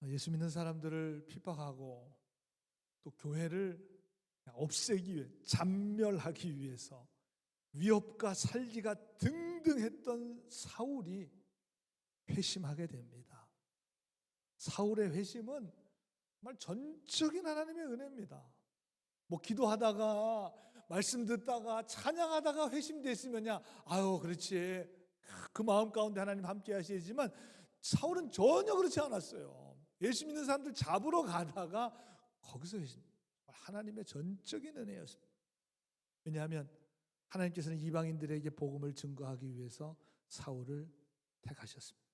예수 믿는 사람들을 핍박하고 또 교회를 없애기 위해, 잔멸하기 위해서 위협과 살기가 등등했던 사울이 회심하게 됩니다. 사울의 회심은 정말 전적인 하나님의 은혜입니다. 뭐 기도하다가 말씀 듣다가 찬양하다가 회심됐으면야 아유 그렇지, 그 마음 가운데 하나님 함께 하시지만 사울은 전혀 그렇지 않았어요. 예수 믿는 사람들 잡으러 가다가 거기서 회심, 하나님의 전적인 은혜였습니다. 왜냐하면 하나님께서는 이방인들에게 복음을 증거하기 위해서 사울을 택하셨습니다.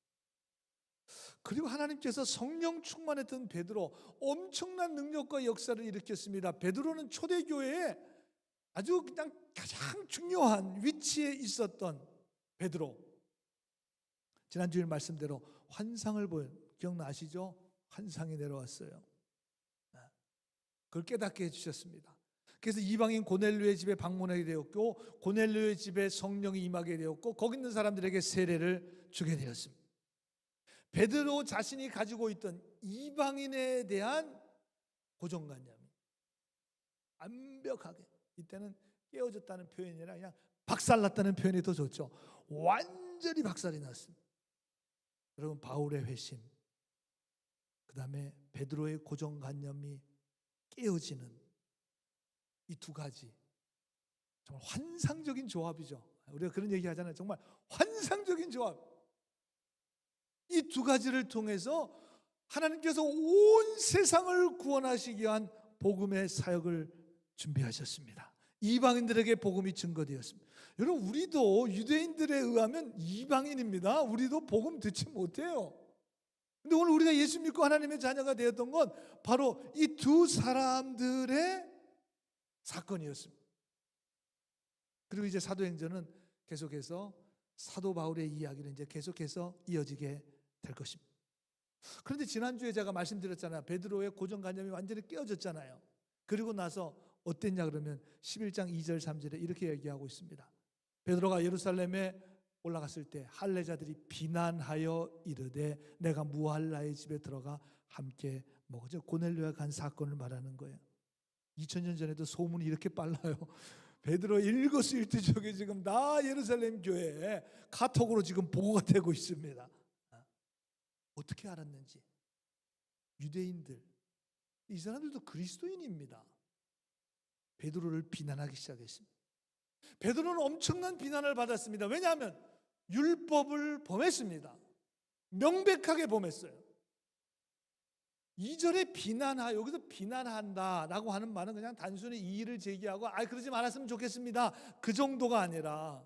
그리고 하나님께서 성령 충만했던 베드로, 엄청난 능력과 역사를 일으켰습니다. 베드로는 초대교회에 아주 그냥 가장 중요한 위치에 있었던 베드로. 지난주에 말씀대로 환상을 본, 기억나시죠? 환상이 내려왔어요. 그걸 깨닫게 해주셨습니다. 그래서 이방인 고넬료의 집에 방문하게 되었고, 고넬료의 집에 성령이 임하게 되었고, 거기 있는 사람들에게 세례를 주게 되었습니다. 베드로 자신이 가지고 있던 이방인에 대한 고정관념이 완벽하게, 이때는 깨어졌다는 표현이 아니라 그냥 박살났다는 표현이 더 좋죠. 완전히 박살이 났습니다. 여러분, 바울의 회심, 그 다음에 베드로의 고정관념이 깨어지는 이 두 가지, 정말 환상적인 조합이죠. 우리가 그런 얘기 하잖아요. 정말 환상적인 조합. 이 두 가지를 통해서 하나님께서 온 세상을 구원하시기 위한 복음의 사역을 준비하셨습니다. 이방인들에게 복음이 증거되었습니다. 여러분, 우리도 유대인들에 의하면 이방인입니다. 우리도 복음 듣지 못해요. 근데 오늘 우리가 예수 믿고 하나님의 자녀가 되었던 건 바로 이 두 사람들의 사건이었습니다. 그리고 이제 사도행전은 계속해서 사도 바울의 이야기는 이제 계속해서 이어지게 될 것입니다. 그런데 지난주에 제가 말씀드렸잖아요. 베드로의 고정관념이 완전히 깨어졌잖아요. 그리고 나서 어땠냐 그러면 11장 2절 3절에 이렇게 얘기하고 있습니다. 베드로가 예루살렘에 올라갔을 때 할례자들이 비난하여 이르되 내가 무할라의 집에 들어가 함께 먹으죠. 고넬료가 간 사건을 말하는 거예요. 2000년 전에도 소문이 이렇게 빨라요. 베드로 일거수일투족이 지금 다 예루살렘 교회에 카톡으로 지금 보고가 되고 있습니다. 어떻게 알았는지. 유대인들, 이 사람들도 그리스도인입니다. 베드로를 비난하기 시작했습니다. 베드로는 엄청난 비난을 받았습니다. 왜냐하면 율법을 범했습니다. 명백하게 범했어요. 2절에 비난하, 여기서 비난한다라고 하는 말은 그냥 단순히 이의를 제기하고 그러지 말았으면 좋겠습니다, 그 정도가 아니라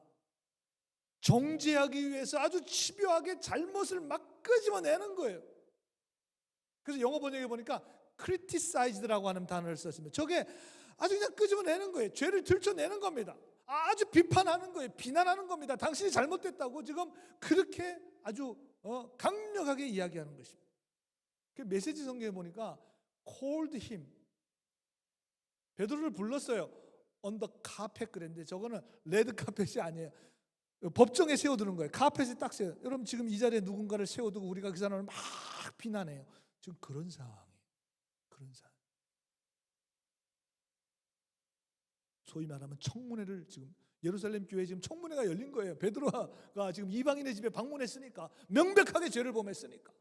정죄하기 위해서 아주 집요하게 잘못을 막 끄집어내는 거예요. 그래서 영어 번역에 보니까 criticized라고 하는 단어를 썼습니다. 저게 아주 그냥 끄집어내는 거예요. 죄를 들춰내는 겁니다. 아주 비판하는 거예요. 비난하는 겁니다. 당신이 잘못됐다고 지금 그렇게 아주 강력하게 이야기하는 것입니다. 그 메시지 성경에 보니까 called him, 베드로를 불렀어요. on the carpet 그랬는데 저거는 레드 카펫이 아니에요. 법정에 세워두는 거예요. 카펫이 딱 세워. 여러분 지금 이 자리에 누군가를 세워두고 우리가 그 사람을 막 비난해요. 지금 그런 상황이에요. 그런 상황. 소위 말하면 청문회를 지금 예루살렘 교회에 지금 청문회가 열린 거예요. 베드로가 지금 이방인의 집에 방문했으니까, 명백하게 죄를 범했으니까.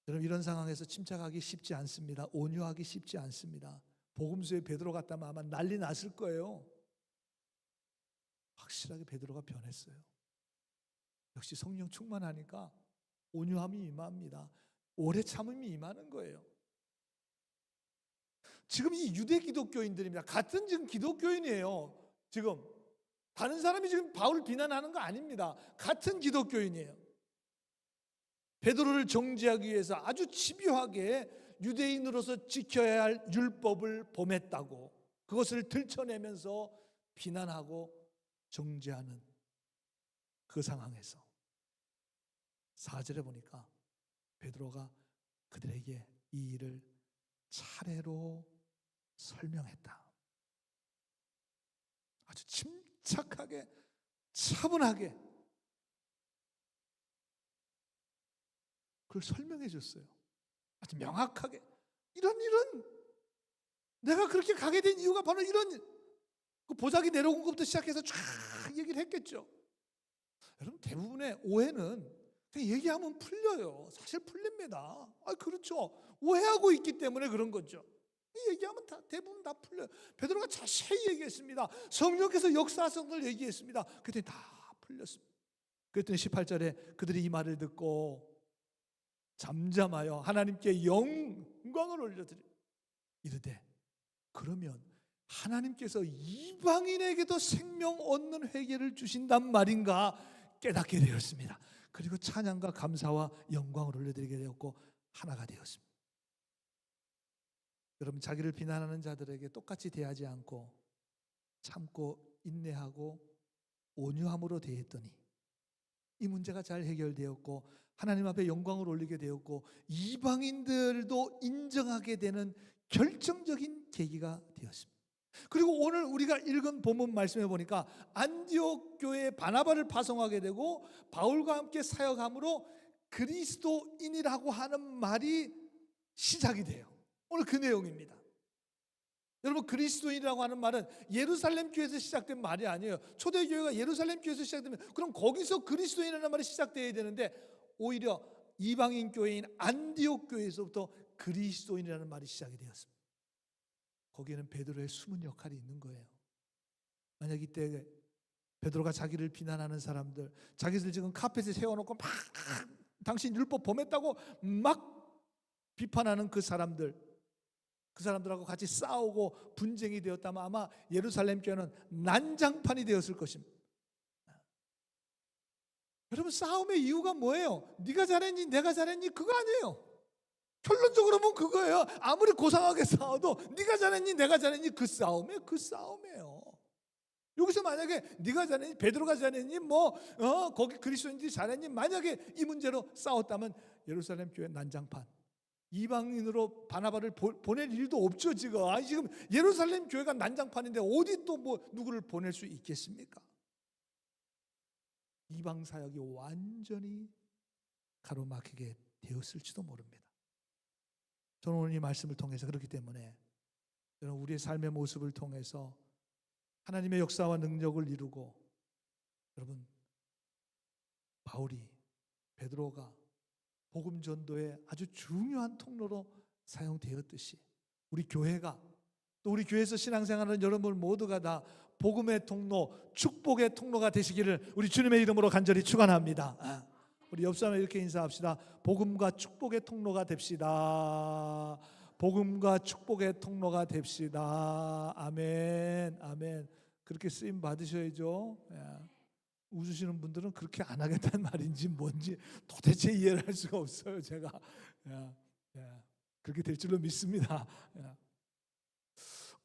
여러분, 이런 상황에서 침착하기 쉽지 않습니다. 온유하기 쉽지 않습니다. 복음서에 베드로 같다면 아마 난리 났을 거예요. 확실하게 베드로가 변했어요. 역시 성령 충만하니까 온유함이 임합니다. 오래 참음이 임하는 거예요. 지금 이 유대 기독교인들입니다. 같은 지금 기독교인이에요. 지금 다른 사람이 지금 바울을 비난하는 거 아닙니다. 같은 기독교인이에요. 베드로를 정죄하기 위해서 아주 집요하게 유대인으로서 지켜야 할 율법을 범했다고, 그것을 들춰내면서 비난하고 정죄하는 그 상황에서 4절에 보니까 베드로가 그들에게 이 일을 차례로 설명했다. 아주 침착하게 차분하게 그걸 설명해 줬어요. 아주 명확하게. 이런 내가 그렇게 가게 된 이유가 바로 이런 그 보자기 내려온 것부터 시작해서 쫙 얘기를 했겠죠. 여러분, 대부분의 오해는 그냥 얘기하면 풀려요. 사실 풀립니다. 그렇죠. 오해하고 있기 때문에 그런 거죠. 얘기하면 대부분 다 풀려요. 베드로가 자세히 얘기했습니다. 성령께서 역사성을 얘기했습니다. 그랬더니 다 풀렸습니다. 그랬더니 18절에 그들이 이 말을 듣고 잠잠하여 하나님께 영광을 올려드려 이르되, 그러면 하나님께서 이방인에게도 생명 얻는 회개를 주신단 말인가 깨닫게 되었습니다. 그리고 찬양과 감사와 영광을 올려드리게 되었고 하나가 되었습니다. 여러분, 자기를 비난하는 자들에게 똑같이 대하지 않고 참고 인내하고 온유함으로 대했더니 이 문제가 잘 해결되었고 하나님 앞에 영광을 올리게 되었고 이방인들도 인정하게 되는 결정적인 계기가 되었습니다. 그리고 오늘 우리가 읽은 본문 말씀해 보니까 안디옥 교회에 바나바를 파송하게 되고 바울과 함께 사역함으로 그리스도인이라고 하는 말이 시작이 돼요. 오늘 그 내용입니다. 여러분, 그리스도인이라고 하는 말은 예루살렘 교회에서 시작된 말이 아니에요. 초대교회가 예루살렘 교회에서 시작되면 그럼 거기서 그리스도인이라는 말이 시작되어야 되는데 오히려 이방인 교회인 안디옥 교회에서부터 그리스도인이라는 말이 시작이 되었습니다. 거기에는 베드로의 숨은 역할이 있는 거예요. 만약 이때 베드로가 자기를 비난하는 사람들, 자기들 지금 카펫에 세워놓고 막 당신 율법 범했다고 막 비판하는 그 사람들하고 같이 싸우고 분쟁이 되었다면 아마 예루살렘 교회는 난장판이 되었을 것입니다. 여러분, 싸움의 이유가 뭐예요? 네가 잘했니 내가 잘했니 그거 아니에요. 결론적으로 보면 그거예요. 아무리 고상하게 싸워도 네가 잘했니 내가 잘했니 그 싸움이에요. 여기서 만약에 네가 잘했니 베드로가 잘했니 거기 그리스도인들이 잘했니 만약에 이 문제로 싸웠다면 예루살렘 교회 난장판, 이방인으로 바나바를 보낼 일도 없죠. 지금 예루살렘 교회가 난장판인데 어디 또 누구를 보낼 수 있겠습니까? 이방 사역이 완전히 가로막히게 되었을지도 모릅니다. 저는 오늘 이 말씀을 통해서 그렇기 때문에 여러분, 우리의 삶의 모습을 통해서 하나님의 역사와 능력을 이루고 여러분, 바울이 베드로가 복음 전도의 아주 중요한 통로로 사용되었듯이 우리 교회가 또 우리 교회에서 신앙생활하는 여러분 모두가 다 복음의 통로, 축복의 통로가 되시기를 우리 주님의 이름으로 간절히 축원합니다. 우리 옆 사람에 이렇게 인사합시다. 복음과 축복의 통로가 됩시다. 복음과 축복의 통로가 됩시다. 아멘, 아멘. 그렇게 쓰임 받으셔야죠. 웃으시는 분들은 그렇게 안 하겠다는 말인지 뭔지 도대체 이해를 할 수가 없어요. 제가 그렇게 될 줄로 믿습니다.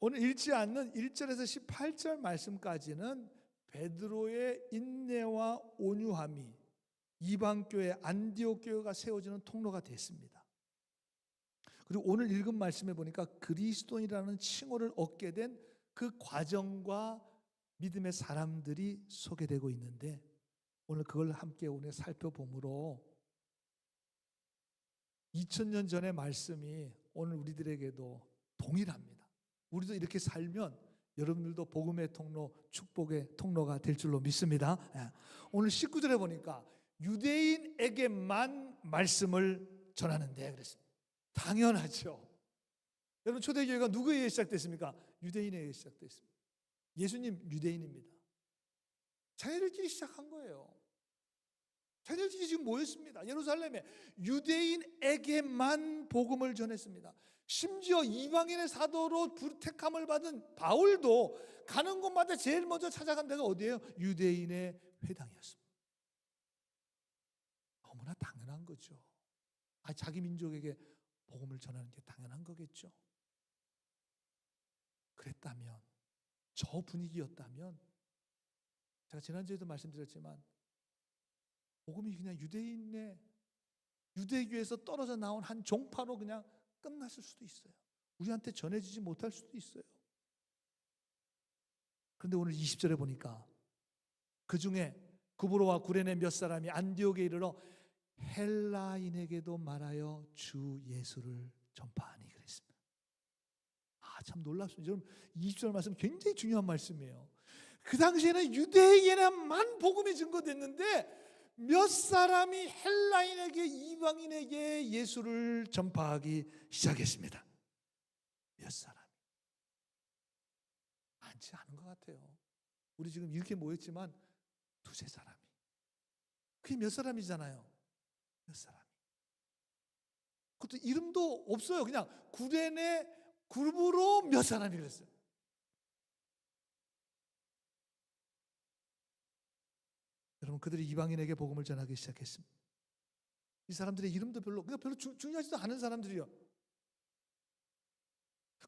오늘 읽지 않는 1절에서 18절 말씀까지는 베드로의 인내와 온유함이 이방교회 안디옥 교회가 세워지는 통로가 됐습니다. 그리고 오늘 읽은 말씀에 보니까 그리스도인이라는 칭호를 얻게 된 그 과정과 믿음의 사람들이 소개되고 있는데 오늘 그걸 함께 오늘 살펴보므로 2000년 전의 말씀이 오늘 우리들에게도 동일합니다. 우리도 이렇게 살면 여러분들도 복음의 통로, 축복의 통로가 될 줄로 믿습니다. 오늘 19절에 보니까 유대인에게만 말씀을 전하는데 그랬습니다. 당연하죠. 여러분, 초대교회가 누구에 의해 시작됐습니까? 유대인에 의해 시작됐습니다. 예수님 유대인입니다. 자기들끼리 시작한 거예요. 자기들끼리 지금 모였습니다. 예루살렘에 유대인에게만 복음을 전했습니다. 심지어 이방인의 사도로 택함을 받은 바울도 가는 곳마다 제일 먼저 찾아간 데가 어디예요? 유대인의 회당이었습니다. 너무나 당연한 거죠. 자기 민족에게 복음을 전하는 게 당연한 거겠죠. 그랬다면, 저 분위기였다면, 제가 지난주에도 말씀드렸지만 복음이 그냥 유대교에서 떨어져 나온 한 종파로 그냥 끝났을 수도 있어요. 우리한테 전해지지 못할 수도 있어요. 그런데 오늘 20절에 보니까 그 중에 구브로와 구레네 몇 사람이 안디옥에 이르러 헬라인에게도 말하여 주 예수를 전파하니 그랬습니다. 참 놀랍습니다. 여러분 20절 말씀 굉장히 중요한 말씀이에요. 그 당시에는 유대인에게만 복음이 증거됐는데 몇 사람이 헬라인에게, 이방인에게 예수를 전파하기 시작했습니다. 몇 사람이. 많지 않은 것 같아요. 우리 지금 이렇게 모였지만 두세 사람이. 그게 몇 사람이잖아요. 몇 사람이. 그것도 이름도 없어요. 그냥 구레네 그룹으로 몇 사람이 그랬어요. 여러분, 그들이 이방인에게 복음을 전하기 시작했습니다. 이 사람들의 이름도 별로 중요하지도 않은 사람들이요.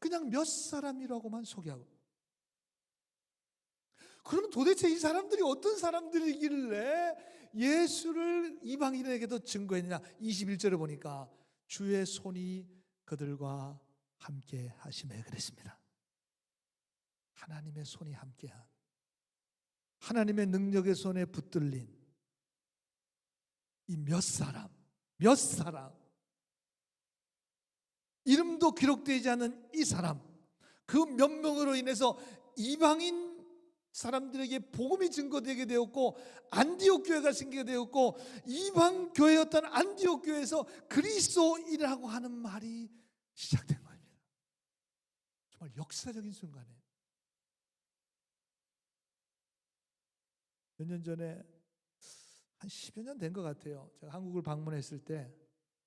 그냥 몇 사람이라고만 소개하고. 그러면 도대체 이 사람들이 어떤 사람들이길래 예수를 이방인에게도 증거했느냐? 21절에 보니까 주의 손이 그들과 함께 하심에 그랬습니다. 하나님의 손이 함께한, 하나님의 능력의 손에 붙들린 이 몇 사람, 이름도 기록되지 않은 이 사람, 그 몇 명으로 인해서 이방인 사람들에게 복음이 증거되게 되었고, 안디옥 교회가 생기게 되었고, 이방 교회였던 안디옥 교회에서 그리스도인이라고 하는 말이 시작된 겁니다. 정말 역사적인 순간에 몇 년 전에 한 10여 년 된 것 같아요. 제가 한국을 방문했을 때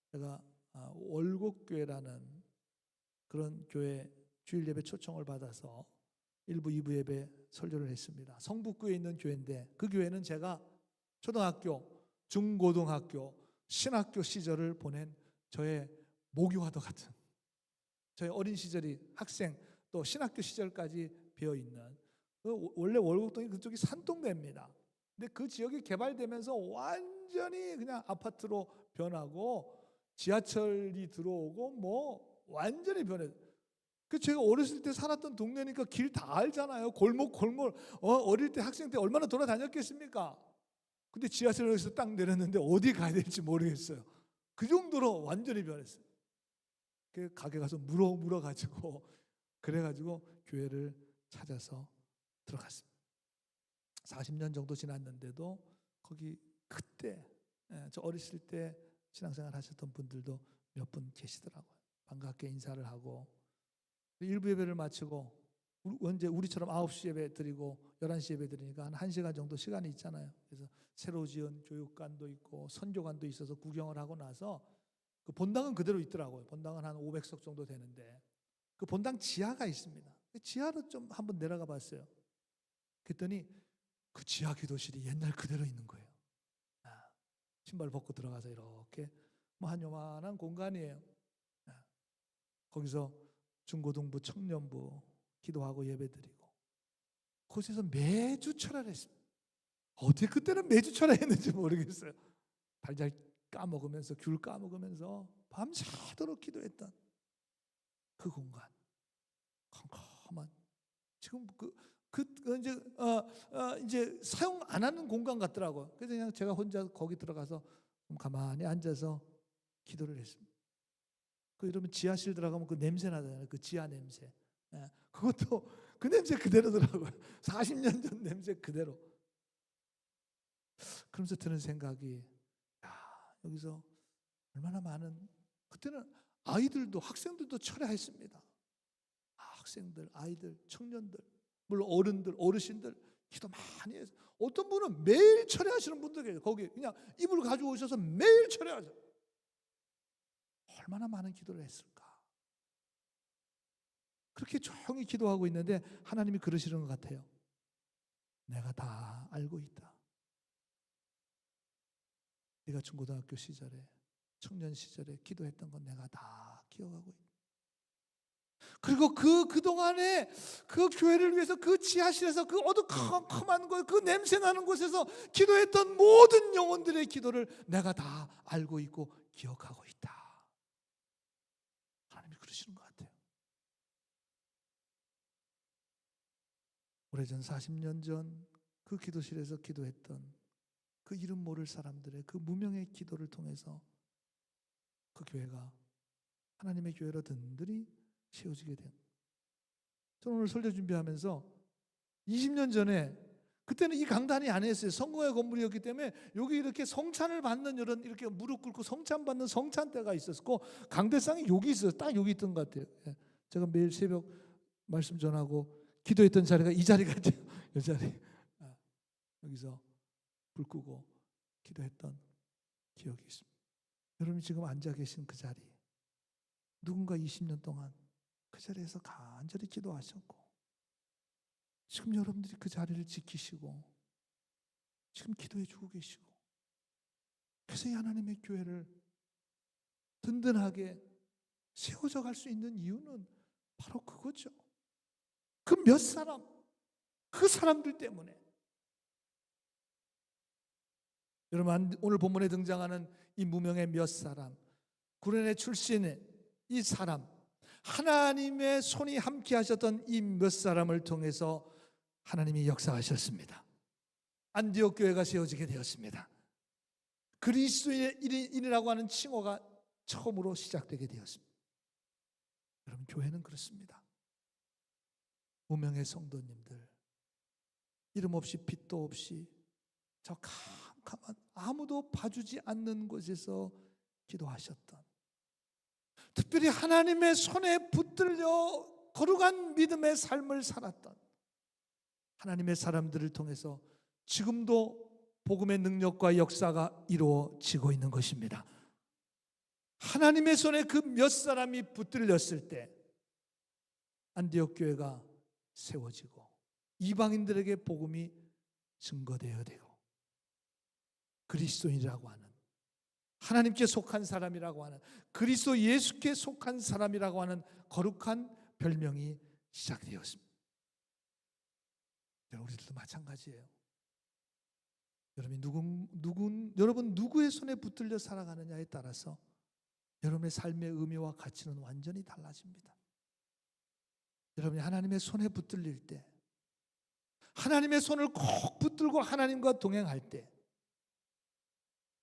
제가 월곡교회라는 그런 교회 주일 예배 초청을 받아서 1부, 2부 예배 설교를 했습니다. 성북구에 있는 교회인데 그 교회는 제가 초등학교, 중고등학교, 신학교 시절을 보낸 저의 모교와도 같은, 저의 어린 시절이 학생 또 신학교 시절까지 배어있는, 원래 월곡동이 그쪽이 산동네입니다. 근데 그 지역이 개발되면서 완전히 그냥 아파트로 변하고 지하철이 들어오고 뭐 완전히 변해요. 그 제가 어렸을 때 살았던 동네니까 길 다 알잖아요. 골목 어릴 때 학생 때 얼마나 돌아다녔겠습니까? 근데 지하철에서 딱 내렸는데 어디 가야 될지 모르겠어요. 그 정도로 완전히 변했어요. 그 가게 가서 물어가지고 그래가지고 교회를 찾아서 들어갔습니다. 40년 정도 지났는데도 거기 그때 저 어렸을 때 신앙생활 하셨던 분들도 몇 분 계시더라고요. 반갑게 인사를 하고 1부 예배를 마치고 언제 우리처럼 9시 예배 드리고 11시 예배 드리니까 한 1시간 정도 시간이 있잖아요. 그래서 새로 지은 교육관도 있고 선교관도 있어서 구경을 하고 나서 그 본당은 그대로 있더라고요. 본당은 한 500석 정도 되는데 그 본당 지하가 있습니다. 지하로 좀 한번 내려가 봤어요. 그랬더니 그 지하 기도실이 옛날 그대로 있는 거예요. 신발 벗고 들어가서 이렇게 뭐 한 요만한 공간이에요. 거기서 중고등부, 청년부 기도하고 예배드리고 거기서 매주 철야했습니다. 어떻게 그때는 매주 철야했는지 모르겠어요. 달걀 까먹으면서 귤 까먹으면서 밤새도록 기도했던 그 공간, 컴컴한, 지금 이제 사용 안 하는 공간 같더라고요. 그래서 그냥 제가 혼자 거기 들어가서 좀 가만히 앉아서 기도를 했습니다. 여러분 지하실 들어가면 그 냄새 나잖아요. 그 지하 냄새. 그것도 그 냄새 그대로더라고요. 40년 전 냄새 그대로. 그러면서 드는 생각이, 여기서 얼마나 많은, 그때는 아이들도 학생들도 철야했습니다. 학생들, 아이들, 청년들, 물론 어른들, 어르신들 기도 많이 해서 어떤 분은 매일 철야하시는 분들 계세요. 거기 그냥 이불 가지고 오셔서 매일 철야하죠. 얼마나 많은 기도를 했을까. 그렇게 조용히 기도하고 있는데 하나님이 그러시는 것 같아요. 내가 다 알고 있다. 네가 중고등학교 시절에, 청년 시절에 기도했던 건 내가 다 기억하고 있다. 그리고 그동안에 그 교회를 위해서 그 지하실에서 그 어두컴컴한 곳, 그 냄새 나는 곳에서 기도했던 모든 영혼들의 기도를 내가 다 알고 있고 기억하고 있다. 하나님이 그러시는 것 같아요. 오래전 40년 전 그 기도실에서 기도했던 그 이름 모를 사람들의 그 무명의 기도를 통해서 그 교회가 하나님의 교회로 든든히 세워지게 된. 저는 오늘 설교 준비하면서 20년 전에, 그때는 이 강단이 아니었어요. 성공의 건물이었기 때문에 여기 이렇게 성찬을 받는 이런, 이렇게 무릎 꿇고 성찬 받는 성찬대가 있었고, 강대상이 여기 있어요. 딱 여기 있던 것 같아요. 제가 매일 새벽 말씀 전하고 기도했던 자리가 이 자리 같아요. 이 자리. 여기서 불 끄고 기도했던 기억이 있습니다. 여러분이 지금 앉아 계신 그 자리, 누군가 20년 동안 그 자리에서 간절히 기도하셨고, 지금 여러분들이 그 자리를 지키시고 지금 기도해 주고 계시고, 그래서 이 하나님의 교회를 든든하게 세워져 갈 수 있는 이유는 바로 그거죠. 그 몇 사람, 그 사람들 때문에. 여러분, 오늘 본문에 등장하는 이 무명의 몇 사람, 구레네 출신의 이 사람, 하나님의 손이 함께 하셨던 이 몇 사람을 통해서 하나님이 역사하셨습니다. 안디옥 교회가 세워지게 되었습니다. 그리스도인이라고 하는 칭호가 처음으로 시작되게 되었습니다. 여러분, 교회는 그렇습니다. 무명의 성도님들, 이름 없이 빛도 없이 저 캄캄한 아무도 봐주지 않는 곳에서 기도하셨던, 특별히 하나님의 손에 붙들려 거룩한 믿음의 삶을 살았던 하나님의 사람들을 통해서 지금도 복음의 능력과 역사가 이루어지고 있는 것입니다. 하나님의 손에 그 몇 사람이 붙들렸을 때 안디옥 교회가 세워지고 이방인들에게 복음이 증거되어야 되고, 그리스도인이라고 하는, 하나님께 속한 사람이라고 하는, 그리스도 예수께 속한 사람이라고 하는 거룩한 별명이 시작되었습니다. 우리들도 마찬가지예요. 여러분 누구의 손에 붙들려 살아가느냐에 따라서 여러분의 삶의 의미와 가치는 완전히 달라집니다. 여러분이 하나님의 손에 붙들릴 때, 하나님의 손을 꼭 붙들고 하나님과 동행할 때,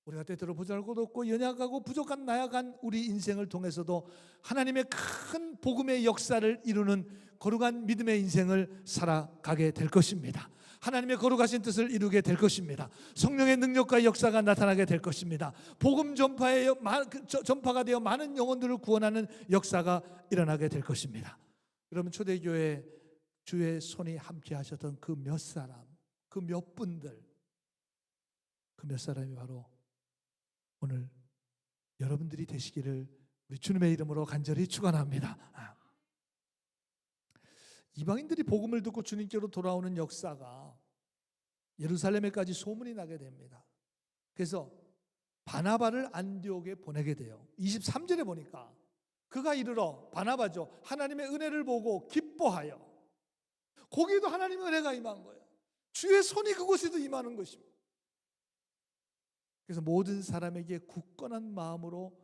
우리가 때때로 보잘것 없고 연약하고 부족한 나약한 우리 인생을 통해서도 하나님의 큰 복음의 역사를 이루는 거룩한 믿음의 인생을 살아가게 될 것입니다. 하나님의 거룩하신 뜻을 이루게 될 것입니다. 성령의 능력과 역사가 나타나게 될 것입니다. 복음 전파가 되어 많은 영혼들을 구원하는 역사가 일어나게 될 것입니다. 여러분, 초대교회 주의 손이 함께 하셨던 그 몇 사람, 그 몇 분들, 그 몇 사람이 바로 오늘 여러분들이 되시기를 우리 주님의 이름으로 간절히 축원합니다. 이방인들이 복음을 듣고 주님께로 돌아오는 역사가 예루살렘에까지 소문이 나게 됩니다. 그래서 바나바를 안디옥에 보내게 돼요. 23절에 보니까 그가 이르러, 바나바죠, 하나님의 은혜를 보고 기뻐하여, 거기에도 하나님의 은혜가 임한 거예요. 주의 손이 그곳에도 임하는 것입니다. 그래서 모든 사람에게 굳건한 마음으로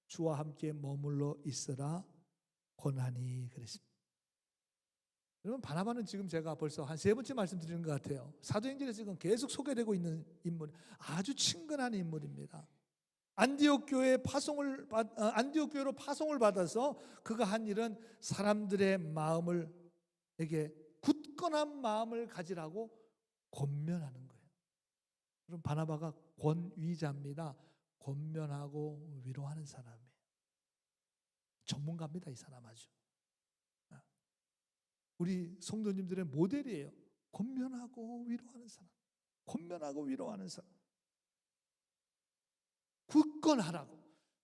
주와 함께 머물러 있으라 권하니 그랬습니다. 여러분, 바나바는 지금 제가 벌써 한 3번째 말씀드리는 것 같아요. 사도행전에 지금 계속 소개되고 있는 인물, 아주 친근한 인물입니다. 안디옥 교회로 파송을 받아서 그가 한 일은 사람들의 마음에게 굳건한 마음을 가지라고 권면하는 거예요. 그럼 바나바가 권위자입니다. 권면하고 위로하는 사람이에요. 전문가입니다, 이 사람 아주. 우리 성도님들의 모델이에요. 권면하고 위로하는 사람. 권면하고 위로하는 사람. 굳건하라고,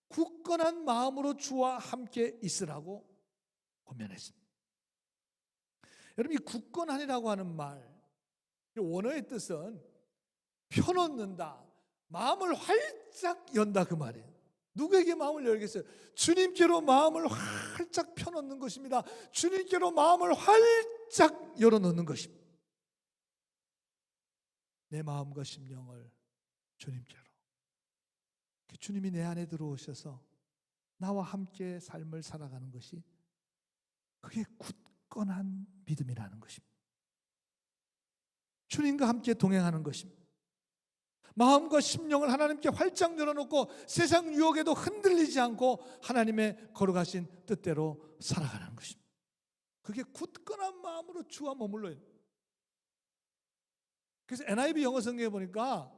굳건한 마음으로 주와 함께 있으라고 권면했습니다. 여러분, 이 굳건하니라고 하는 말, 원어의 뜻은 펴놓는다, 마음을 활짝 연다, 그 말이에요. 누구에게 마음을 열겠어요? 주님께로 마음을 활짝 펴놓는 것입니다. 주님께로 마음을 활짝 열어놓는 것입니다. 내 마음과 심령을 주님께로, 주님이 내 안에 들어오셔서 나와 함께 삶을 살아가는 것이, 그게 굳건한 믿음이라는 것입니다. 주님과 함께 동행하는 것입니다. 마음과 심령을 하나님께 활짝 열어놓고 세상 유혹에도 흔들리지 않고 하나님의 거룩하신 뜻대로 살아가는 것입니다. 그게 굳건한 마음으로 주와 머물러요. 그래서 NIV 영어 성경에 보니까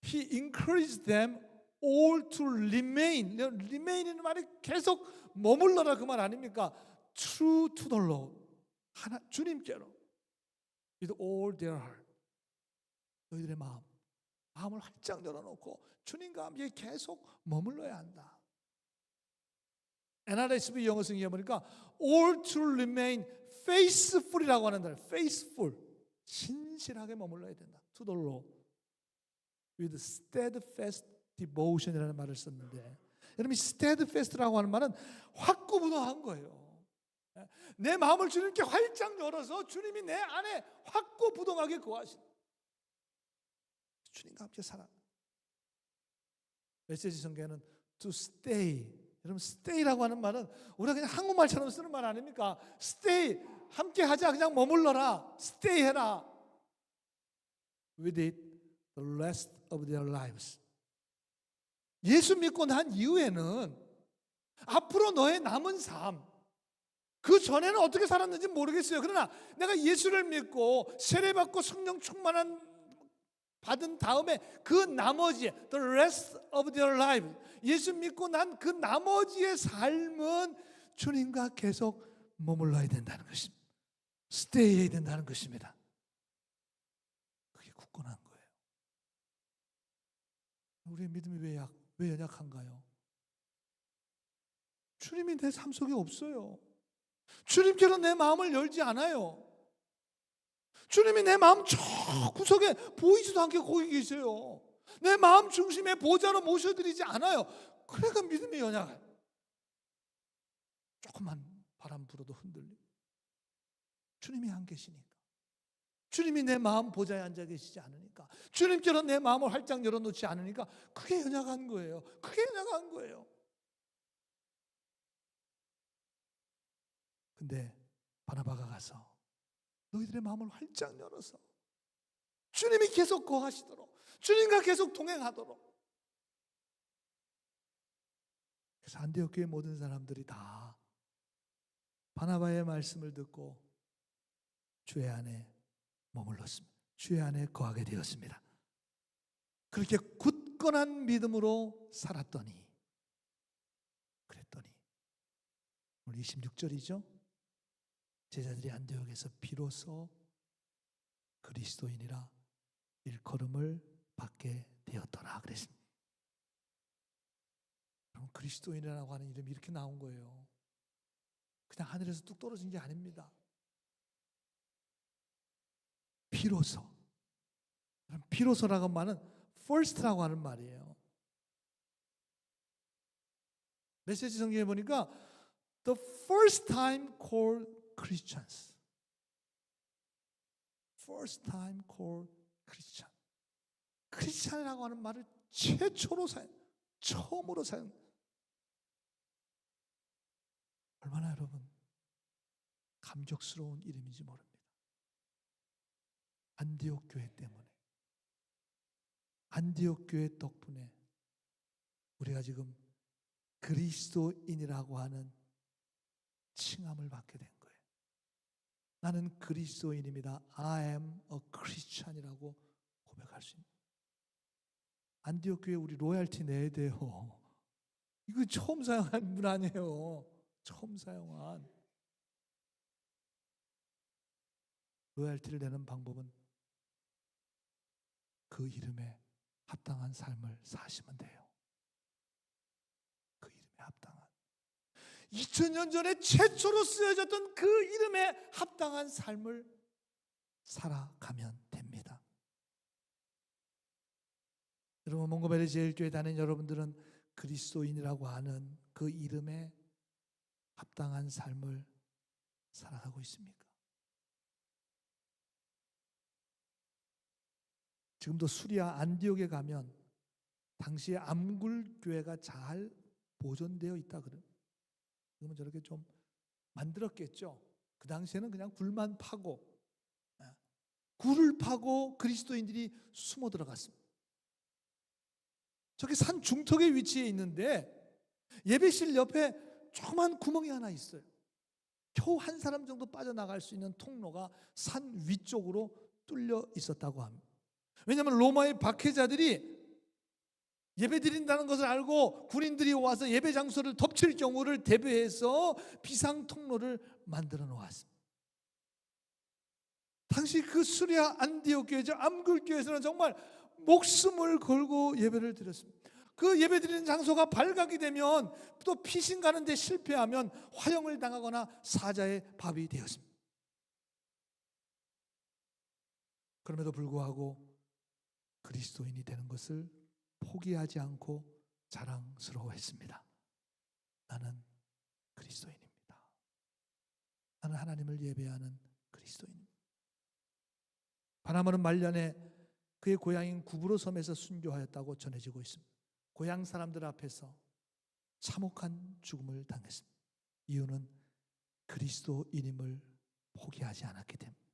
He encouraged them all to remain. remain이라는 말이 계속 머물러라 그 말 아닙니까? True to the Lord. 주님께로. With all their heart. 너희들의 마음을 활짝 열어놓고 주님과 함께 계속 머물러야 한다. NRSV 영어 성경에 보니까 all to remain faithful이라고 하는 말. faithful. 신실하게 머물러야 된다. To the Lord. With steadfast devotion이라는 말을 썼는데, 여러분 steadfast라고 하는 말은 확고부동한 거예요. 내 마음을 주님께 활짝 열어서 주님이 내 안에 확고부동하게 거하신 주님과 함께 살아. 메시지 성경에는 to stay. 여러분 stay라고 하는 말은 우리가 그냥 한국말처럼 쓰는 말 아닙니까? stay 함께 하자, 그냥 머물러라, stay 해라. With it the rest of their lives. 예수 믿고 난 이후에는 앞으로 너의 남은 삶, 그 전에는 어떻게 살았는지 모르겠어요. 그러나 내가 예수를 믿고 세례받고 성령 충만한 받은 다음에 그 나머지 the rest of their life, 예수 믿고 난 그 나머지의 삶은 주님과 계속 머물러야 된다는 것입니다. stay 해야 된다는 것입니다. 그게 굳건한 거예요. 우리의 믿음이 왜 연약한가요? 주님이 내 삶 속에 없어요. 주님께서 내 마음을 열지 않아요. 주님이 내 마음 저 구석에 보이지도 않게 거기 계세요. 내 마음 중심에 보좌로 모셔드리지 않아요. 그러니까 믿음이 연약해요. 조금만 바람 불어도 흔들리고. 주님이 안 계시니까. 주님이 내 마음 보좌에 앉아 계시지 않으니까. 주님께서 내 마음을 활짝 열어놓지 않으니까 그게 연약한 거예요. 그게 연약한 거예요. 근데 바나바가 가서 너희들의 마음을 활짝 열어서 주님이 계속 거하시도록, 주님과 계속 동행하도록. 그래서 안디옥 교회 모든 사람들이 다 바나바의 말씀을 듣고 주의 안에 머물렀습니다. 주의 안에 거하게 되었습니다. 그렇게 굳건한 믿음으로 살았더니, 그랬더니 오늘 26절이죠. 제자들이 안디옥에서 비로소 그리스도인이라 일컬음을 받게 되었더라 그랬습니다. 그럼 그리스도인이라고 하는 이름이 이렇게 나온 거예요. 그냥 하늘에서 뚝 떨어진 게 아닙니다. 비로소. 비로소라고 하는 말은 first라고 하는 말이에요. 메시지 성경에 보니까 the first time called Christians. First time called Christian. 크리스찬이라고 하는 말을 최초로 처음으로 사용. 얼마나 여러분 감격스러운 이름인지 모릅니다. 안디옥 교회 때문에, 안디옥 교회 덕분에 우리가 지금 그리스도인이라고 하는 칭함을 받게 된 거예요. 나는 그리스도인입니다. I am a Christian이라고 고백할 수 있는. 안디옥 교회 우리 로얄티 내야 돼요. 이거 처음 사용한 문 아니에요. 처음 사용한. 로얄티를 내는 방법은 그 이름에 합당한 삶을 사시면 돼요. 그 이름에 합당한. 2000년 전에 최초로 쓰여졌던 그 이름에 합당한 삶을 살아가면 됩니다. 여러분, 몽고베리 제일교회 다니는 여러분들은 그리스도인이라고 하는 그 이름에 합당한 삶을 살아가고 있습니까? 지금도 수리아 안디옥에 가면 당시에 암굴교회가 잘 보존되어 있다 그러면 저렇게 좀 만들었겠죠. 그 당시에는 그냥 굴만 파고, 굴을 파고 그리스도인들이 숨어 들어갔습니다. 저기 산 중턱에 위치해 있는데 예배실 옆에 조그만 구멍이 하나 있어요. 겨우 한 사람 정도 빠져나갈 수 있는 통로가 산 위쪽으로 뚫려 있었다고 합니다. 왜냐하면 로마의 박해자들이 예배 드린다는 것을 알고 군인들이 와서 예배 장소를 덮칠 경우를 대비해서 비상 통로를 만들어 놓았습니다. 당시 그 수리아 안디옥 교회, 암굴 교회에서는 정말 목숨을 걸고 예배를 드렸습니다. 그 예배 드리는 장소가 발각이 되면 또 피신 가는데 실패하면 화형을 당하거나 사자의 밥이 되었습니다. 그럼에도 불구하고 그리스도인이 되는 것을 포기하지 않고 자랑스러워했습니다. 나는 그리스도인입니다. 나는 하나님을 예배하는 그리스도인입니다. 바나바는 말년에 그의 고향인 구브로 섬에서 순교하였다고 전해지고 있습니다. 고향 사람들 앞에서 참혹한 죽음을 당했습니다. 이유는 그리스도인임을 포기하지 않았기 때문입니다.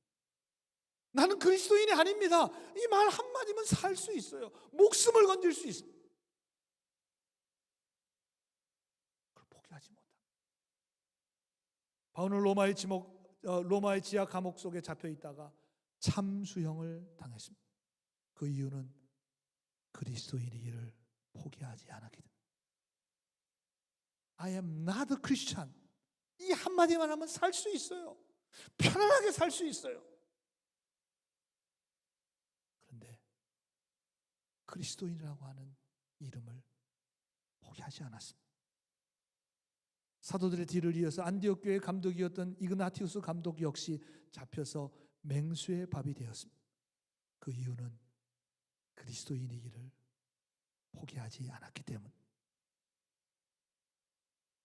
나는 그리스도인이 아닙니다. 이 말 한마디면 살 수 있어요. 목숨을 건질 수 있습니다. 그걸 포기하지 못합니다. 바울은 로마의 지하 감옥 속에 잡혀 있다가 참수형을 당했습니다. 그 이유는 그리스도인이기를 포기하지 않았기 때문입니다. I am not a Christian. 이 한마디만 하면 살 수 있어요. 편안하게 살 수 있어요. 그런데 그리스도인이라고 하는 이름을 포기하지 않았습니다. 사도들의 뒤를 이어서 안디옥 교회 감독이었던 이그나티우스 감독 역시 잡혀서 맹수의 밥이 되었습니다. 그 이유는 그리스도인이기를 포기하지 않았기 때문.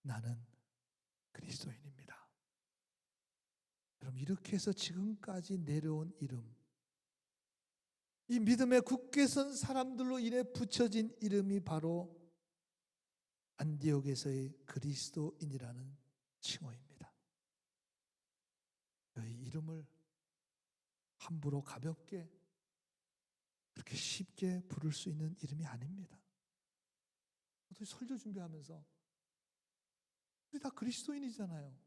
나는 그리스도인입니다. 여러분, 이렇게 해서 지금까지 내려온 이름, 이 믿음에 굳게 선 사람들로 인해 붙여진 이름이 바로 안디옥에서의 그리스도인이라는 칭호입니다. 이 이름을 함부로 가볍게 그렇게 쉽게 부를 수 있는 이름이 아닙니다. 저도 설교 준비하면서 우리 다 그리스도인이잖아요.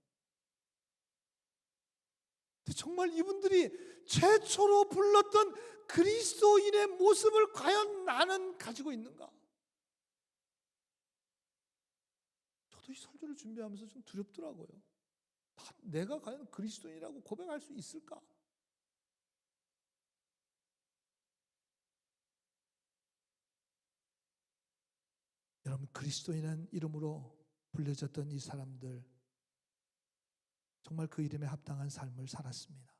근데 정말 이분들이 최초로 불렀던 그리스도인의 모습을 과연 나는 가지고 있는가? 저도 이 설교를 준비하면서 좀 두렵더라고요. 내가 과연 그리스도인이라고 고백할 수 있을까? 여러분, 그리스도인이라는 이름으로 불려졌던 이 사람들, 정말 그 이름에 합당한 삶을 살았습니다.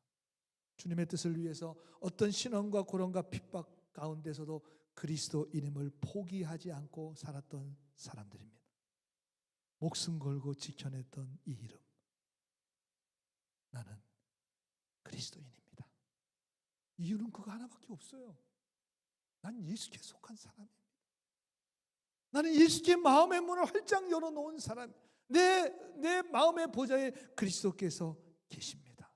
주님의 뜻을 위해서 어떤 신앙과 고난과 핍박 가운데서도 그리스도인임을 포기하지 않고 살았던 사람들입니다. 목숨 걸고 지켜냈던 이 이름, 나는 그리스도인입니다. 이유는 그거 하나밖에 없어요. 난 예수께 속한 사람입니다. 나는 예수께 마음의 문을 활짝 열어놓은 사람, 내 마음의 보좌에 그리스도께서 계십니다.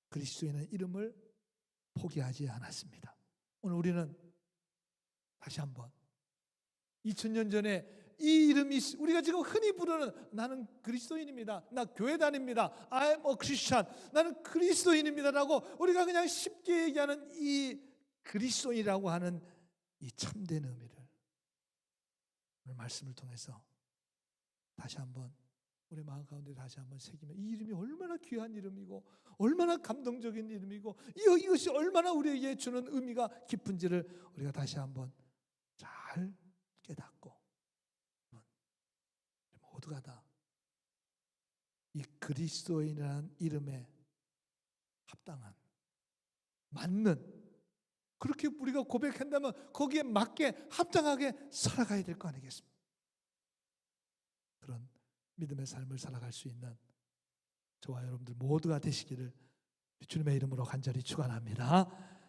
그리스도인의 이름을 포기하지 않았습니다. 오늘 우리는 다시 한번 2000년 전에 이 이름이 우리가 지금 흔히 부르는 나는 그리스도인입니다. 나 교회 다닙니다. I'm a Christian. 나는 그리스도인입니다라고 우리가 그냥 쉽게 얘기하는 이 그리스도인이라고 하는 이 참된 의미를 오늘 말씀을 통해서 다시 한번 우리 마음 가운데 다시 한번 새기며 이 이름이 얼마나 귀한 이름이고 얼마나 감동적인 이름이고 이것이 얼마나 우리에게 주는 의미가 깊은지를 우리가 다시 한번 잘 깨닫고 모두가 다 이 그리스도인이라는 이름에 합당한 맞는 그렇게 우리가 고백한다면 거기에 맞게 합당하게 살아가야 될 거 아니겠습니까? 그런 믿음의 삶을 살아갈 수 있는 저와 여러분들 모두가 되시기를 주님의 이름으로 간절히 축원합니다.